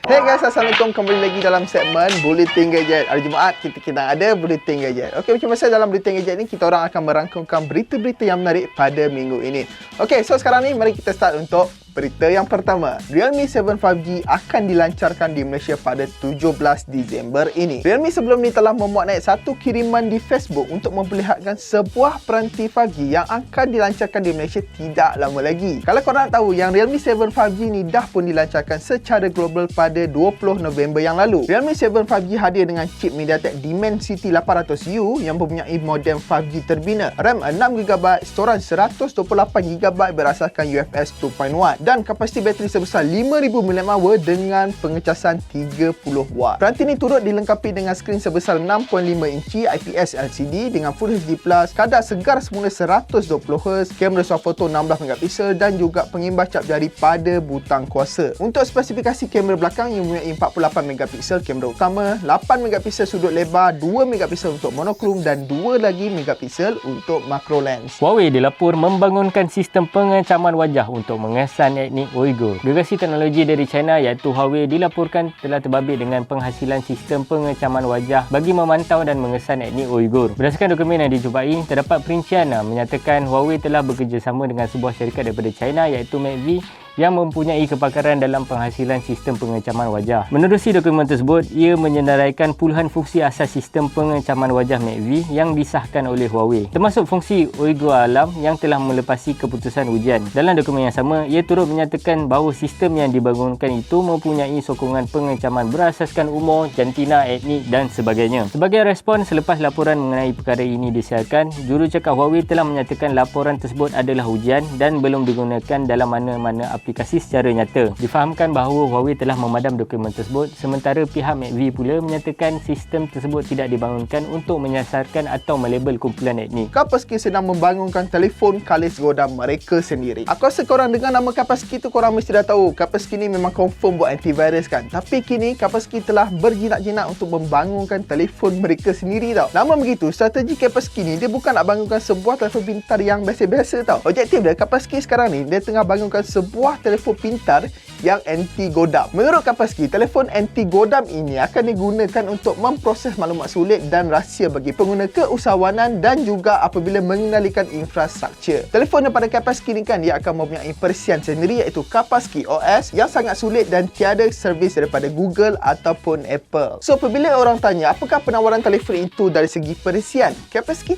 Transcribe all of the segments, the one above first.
Hey guys, Assalamualaikum. Kembali lagi dalam segmen Bulletin Gadget. Hari Jumaat kita ada Bulletin Gadget. Okey, macam biasa dalam Bulletin Gadget ni kita orang akan merangkumkan berita-berita yang menarik pada minggu ini. Okey, so sekarang ni mari kita start untuk berita yang pertama. Realme 7 5G akan dilancarkan di Malaysia pada 17 Disember ini. Realme sebelum ni telah memuat naik satu kiriman di Facebook untuk memperlihatkan sebuah peranti 5G yang akan dilancarkan di Malaysia tidak lama lagi. Kalau korang nak tahu, yang Realme 7 5G ni dah pun dilancarkan secara global pada 20 November yang lalu. Realme 7 5G hadir dengan chip MediaTek Dimensity 800U yang mempunyai modem 5G terbina, RAM 6GB, storan 128GB berasaskan UFS 2.1 dan kapasiti bateri sebesar 5000 mAh dengan pengecasan 30W. Peranti ini turut dilengkapi dengan skrin sebesar 6.5 inci IPS LCD dengan Full HD+, kadar segar semula 120Hz, kamera swafoto 16MP dan juga pengimbas cap jari pada butang kuasa. Untuk spesifikasi kamera belakang yang mempunyai 48MP kamera utama, 8MP sudut lebar, 2MP untuk monokrom dan 2 lagi megapixel untuk makro lens. Huawei dilapor membangunkan sistem pengecaman wajah untuk mengesan etnik Uighur. Gergasi teknologi dari China iaitu Huawei dilaporkan telah terbabit dengan penghasilan sistem pengecaman wajah bagi memantau dan mengesan etnik Uighur. Berdasarkan dokumen yang dijumpai, terdapat perincian menyatakan Huawei telah bekerjasama dengan sebuah syarikat daripada China iaitu McVie yang mempunyai kepakaran dalam penghasilan sistem pengecaman wajah. Menerusi dokumen tersebut, ia menyenaraikan puluhan fungsi asas sistem pengecaman wajah McVie yang disahkan oleh Huawei, termasuk fungsi Uighur Alam yang telah melepasi keputusan ujian. Dalam dokumen yang sama, ia turut menyatakan bahawa sistem yang dibangunkan itu mempunyai sokongan pengecaman berasaskan umur, jantina, etnik dan sebagainya. Sebagai respon selepas laporan mengenai perkara ini disiarkan, jurucakap Huawei telah menyatakan laporan tersebut adalah ujian dan belum digunakan dalam mana-mana aplikasi secara nyata. Difahamkan bahawa Huawei telah memadam dokumen tersebut, sementara pihak McVie pula menyatakan sistem tersebut tidak dibangunkan untuk menyasarkan atau melabel kumpulan etnik. Kaspersky sedang membangunkan telefon kalis godam mereka sendiri. Aku rasa korang dengar nama Kaspersky tu, korang mesti dah tahu Kaspersky ni memang confirm buat antivirus kan. Tapi kini Kaspersky telah berjinak-jinak untuk membangunkan telefon mereka sendiri tau. Namun begitu, strategi Kaspersky ni dia bukan nak bangunkan sebuah telefon pintar yang biasa-biasa tau. Objektif dia, Kaspersky sekarang ni dia tengah bangunkan sebuah telefon pintar yang anti godam. Menurut Kaspersky, telefon anti godam ini akan digunakan untuk memproses maklumat sulit dan rahsia bagi pengguna keusahawanan dan juga apabila mengendalikan infrastruktur. Telefon daripada Kaspersky ni kan dia akan mempunyai perisian sendiri iaitu Kaspersky OS yang sangat sulit dan tiada servis daripada Google ataupun Apple. So apabila orang tanya apakah penawaran telefon itu dari segi perisian, Kaspersky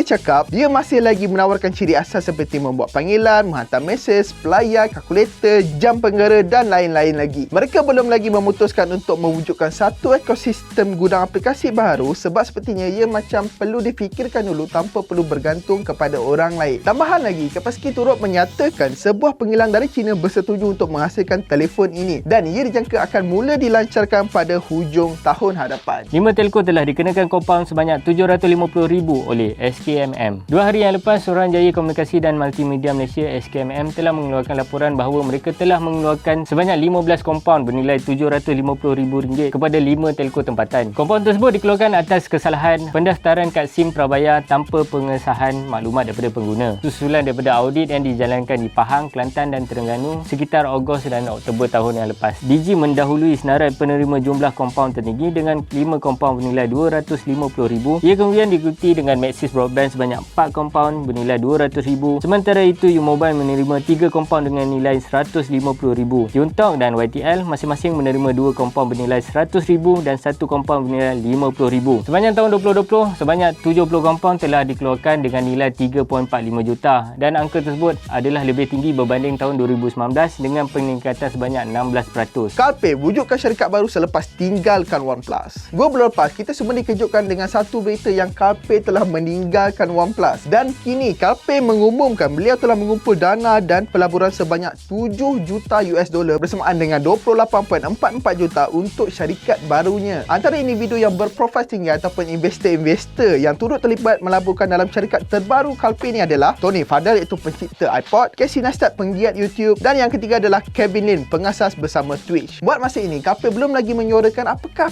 cakap dia masih lagi menawarkan ciri asas seperti membuat panggilan, menghantar mesej, pelayar, kalkulator, jam penggera dan lain-lain lagi. Mereka belum lagi memutuskan untuk mewujudkan satu ekosistem gudang aplikasi baru sebab sepertinya ia macam perlu difikirkan dulu tanpa perlu bergantung kepada orang lain. Tambahan lagi, Kaspersky turut menyatakan sebuah penghilang dari China bersetuju untuk menghasilkan telefon ini dan ia dijangka akan mula dilancarkan pada hujung tahun hadapan. 5 telco telah dikenakan kompaun sebanyak 750,000 oleh SKMM. 2 hari yang lepas, Suruhanjaya Komunikasi dan Multimedia Malaysia SKMM telah mengeluarkan laporan bahawa mereka telah mengeluarkan sebanyak 15 kompaun bernilai RM750,000 kepada 5 telco tempatan. Kompaun tersebut dikeluarkan atas kesalahan pendaftaran kad SIM Prabaya tanpa pengesahan maklumat daripada pengguna. Susulan daripada audit yang dijalankan di Pahang, Kelantan dan Terengganu sekitar Ogos dan Oktober tahun yang lepas. Digi mendahului senarai penerima jumlah kompaun tertinggi dengan 5 kompaun bernilai RM250,000. Ia kemudian diikuti dengan Maxis Broadband sebanyak 4 kompaun bernilai RM200,000. Sementara itu, U-Mobile menerima 3 kompaun dengan nilai RM150,000. Yuntok dan YTL masing-masing menerima 2 kompaun bernilai RM100,000 dan 1 kompaun bernilai RM50,000. Sepanjang tahun 2020, sebanyak 70 kompaun telah dikeluarkan dengan nilai RM3.45 juta dan angka tersebut adalah lebih tinggi berbanding tahun 2019 dengan peningkatan sebanyak 16%. Calpay wujudkan syarikat baru selepas tinggalkan OnePlus. 2 bulan lepas, kita semua dikejutkan dengan satu berita yang Calpay telah meninggalkan OnePlus dan kini Calpay mengumumkan beliau telah mengumpul dana dan pelaburan sebanyak $7 juta bersamaan dengan 28.44 juta untuk syarikat barunya. Antara individu yang berprofil tinggi ataupun investor-investor yang turut terlibat melaburkan dalam syarikat terbaru Calpay ni adalah Tony Fadel iaitu pencipta iPod, Casey Neistat penggiat YouTube dan yang ketiga adalah Kevin Lin pengasas bersama Twitch. Buat masa ini, Calpay belum lagi menyuarakan apakah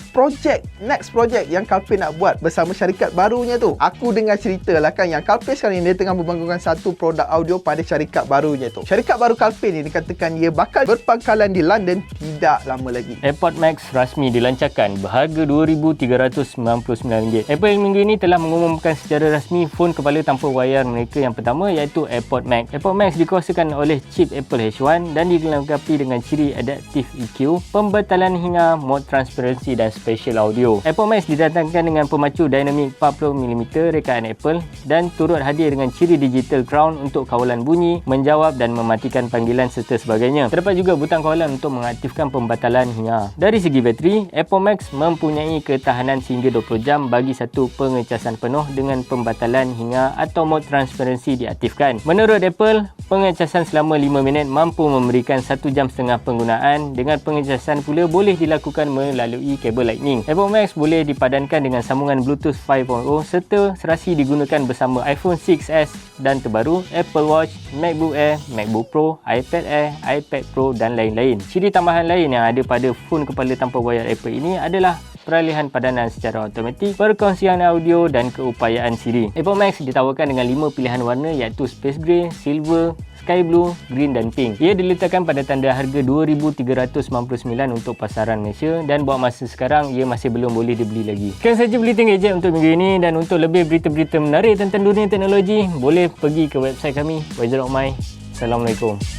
next project yang Calpay nak buat bersama syarikat barunya tu. Aku dengar cerita lah kan yang Calpay sekarang ni dia tengah membangunkan satu produk audio pada syarikat barunya tu. Syarikat baru Local Paint ini dikatakan ia bakal berpangkalan di London tidak lama lagi. AirPods Max rasmi dilancarkan berharga RM2,399. Apple minggu ini telah mengumumkan secara rasmi phone kepala tanpa wayar mereka yang pertama iaitu AirPods Max. AirPods Max dikuasakan oleh chip Apple H1 dan dilengkapi dengan ciri Adaptive EQ, pembatalan hingar, mode transparansi dan spatial audio. AirPods Max didatangkan dengan pemacu dinamik 40mm rekaan Apple dan turut hadir dengan ciri digital crown untuk kawalan bunyi, menjawab dan mematikan panggilan serta sebagainya. Terdapat juga butang kawalan untuk mengaktifkan pembatalan hingar. Dari segi bateri, AirPods Max mempunyai ketahanan sehingga 20 jam bagi satu pengecasan penuh dengan pembatalan hingar atau mode transparansi diaktifkan. Menurut Apple, pengecasan selama 5 minit mampu memberikan 1 jam setengah penggunaan, dengan pengecasan pula boleh dilakukan melalui kabel Lightning. AirPods Max boleh dipadankan dengan sambungan Bluetooth 5.0 serta serasi digunakan bersama iPhone 6s dan terbaru, Apple Watch, MacBook Air, MacBook Pro, iPad Air, iPad Pro dan lain-lain. Ciri tambahan lain yang ada pada phone kepala tanpa wayar Apple ini adalah peralihan padanan secara automatik, perkongsian audio dan keupayaan Siri. AirPods Max ditawarkan dengan 5 pilihan warna iaitu Space Grey, Silver, Sky Blue, Green dan Pink. Ia diletakkan pada tanda harga RM2,399 untuk pasaran Malaysia dan buat masa sekarang ia masih belum boleh dibeli lagi. Sekian saja Berita Gadget untuk minggu ini, dan untuk lebih berita-berita menarik tentang dunia teknologi boleh pergi ke website kami, Wajar Okmai. Assalamualaikum.